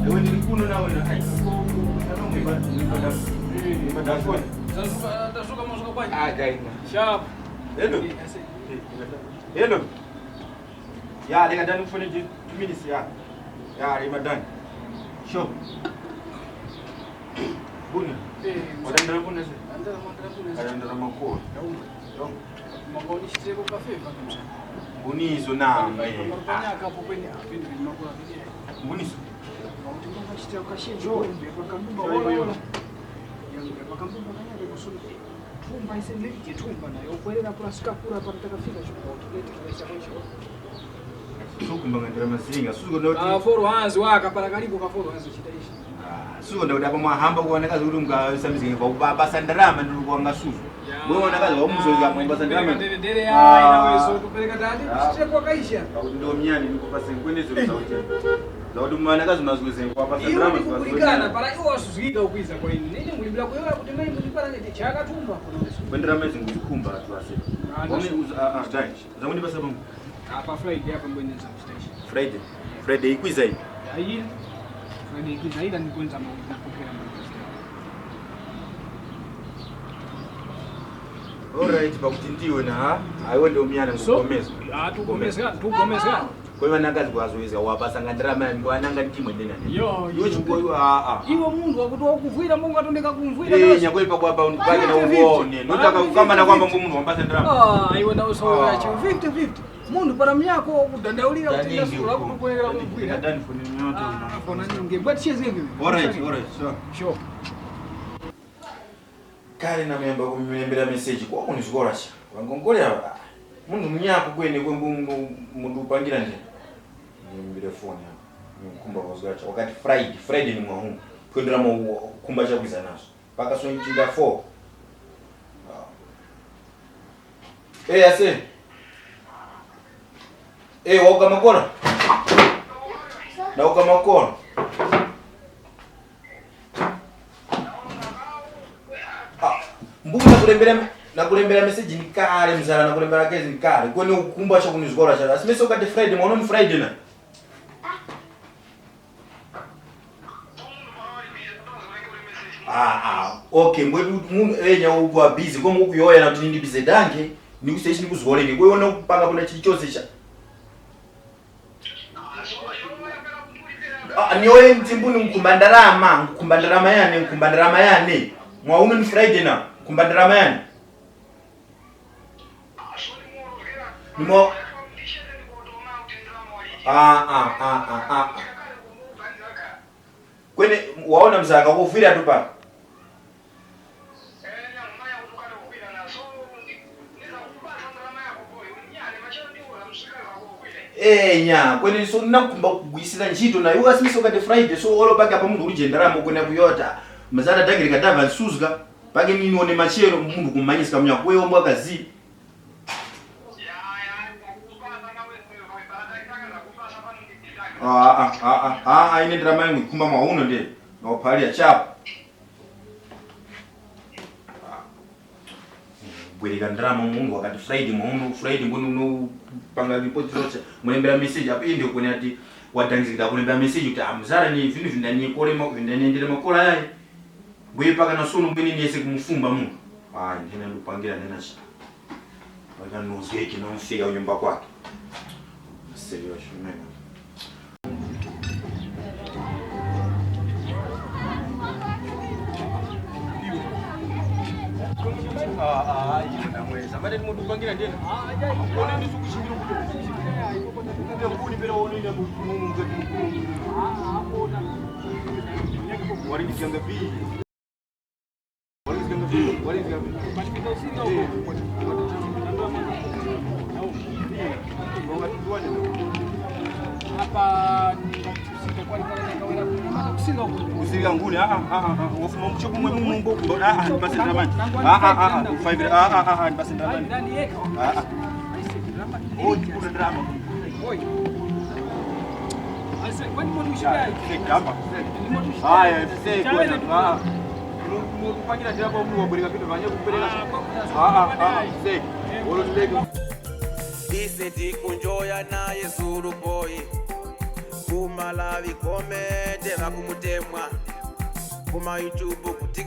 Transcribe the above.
Wewe nilikuwa naona haiko sana umepata phone. Tashuka mwanzo kwa Gaina. Sharp. Hello. Hello. Ya dengan dan phone 2 minutes ya. Ya Ramadan. Sure. Buna. Wadandara buna sasa. Wadandara makuu. Ndio. Magoni shiteko kafe kabisa. Bunizo na me. Marufanya hapo kwenye apindi makula vile. Bunizo. Mautinga shiteko kashinjo bakambumba wala. Yangu bakambumba kanya kusudi. Tumba isendelike tumba nayo kwelera kurasika kura patakafika chukua tulete tukaisha mwisho. Suku mbangandira masinga suku ndo Foro hanzi waka para karibu ka foro hanzi chitaishi. Suku ndo dapa mwahamba kuoneka zuri mga samizike kwa basa ndarama ndo kwa ngasuzu. Wewe unataka wa mzoga mbasa ndarama. Ndere ina wezo kupeleka tadi kushikwa kaisha. Ndio mnyani niko pasa nkwenezo sauti. Zawadi mwana kazi unazuiza kwa pasa ndarama kwa kuligana para hiyo wasuzika ukwiza kwa nini mulibila kuyola kutemai mulipara nete chaka tumba kuna kwendera mezi ngukumba tu ase. Wame dai. Zamuni basa bongo. Hapa Friday hapa mbweni za station. Friday. Friday ikwiza hii. Hii. Friday ikwiza ila ni kwanza kupokea mambo. Alright, bakutindiwe na aiwe ndio mnyana ngukomeza. Tukomeza. Kwa hiyo nakazi kwazoiza wapasa ngandirama ndo ananga ndimwe ndena. Yo chukua Iwo mundu akutoa kuvwira Mungu atondeka kumvwira. Nyakweli pa kwa unipake na uone. Notaka kama na kwamba ngumu wapasa ndirama. Iwo na uso ya 50-50. Mundu para mnyako kudandaulira kutinda sura kukwelera kumvwira. Ndani funi nyoto. Fona ninge but she zenge. Alright, sure. Kale na memba kumembera message kwa kunizigorasha. Wangongolera mundu mnyako kwene mundu upangira ndi. Nimbire phone hapo. Nikumba wazgacha wakati Friday ni mwahu. Kwendera mu kumba cha kuiza naso. Paka so nchinda 4. Ase. Wauka makona. Nauka makona. Mbuga nakulembera message ni kale mzala nakulembera kezi ni kale. Kwani ukumba cha kunizigora cha. Asimese ukati Friday mwana ni Friday na. Okay, mwedu mundu enya ubwa busy komu ukuyoya na tunindi busy dange ni kuseshi ni kuzigole ni kwewe ona kupanga kuna chichose cha. Niyoye mtimbuni mkumbandarama yane. Mwauno ni Friday na kumbandarama yane. Nimo Kwene waona mzaka kuvira tu pa. Kwene so nakumba kugwisira ntchito na yuga simiso kati Friday so olo paka pa mundu ulijenderamo kwene kuyota. Mazana dagiri kadava nsuzga pake nini one machero mundu kumanyisa kamnya kwewe mbwa kazi. Ine drama yangu kumba mwauno ndi na upali ya chapa. Bweleka drama mungu wakati Friday mbunu panga report zote mulembera message hapo ndio kwenye ati wadangiza kulembera message uta amzara ni vindu vindani kole vindani ndile makola yae bwe paka na sunu mbini niese kumfumba mungu ndina lupangira nena cha waka nozeki na mfika nyumba kwake serious mema. Namweza bado mundu kupangira ndena mbona ndisukushindira kutoka ndio kuni bila onina mungu ngati mkuu hapo na wali kianga bi wali kianga patikika usinga huko hapa sitakuwa nikaenda kwa kusinga huko usinga nguni wafuma mchopo mwe mungu basi ndamani basi ndamani ndani yeko kuna drama asa kwani mbona mshika hapa haya fise kwa kupangira ndio hapo mungu bwereka vitu vanye kupeleka fise wolo ndege ise tikunjoya naye Zulu boy kumalavi komete vakumutemwa kuma YouTube kuti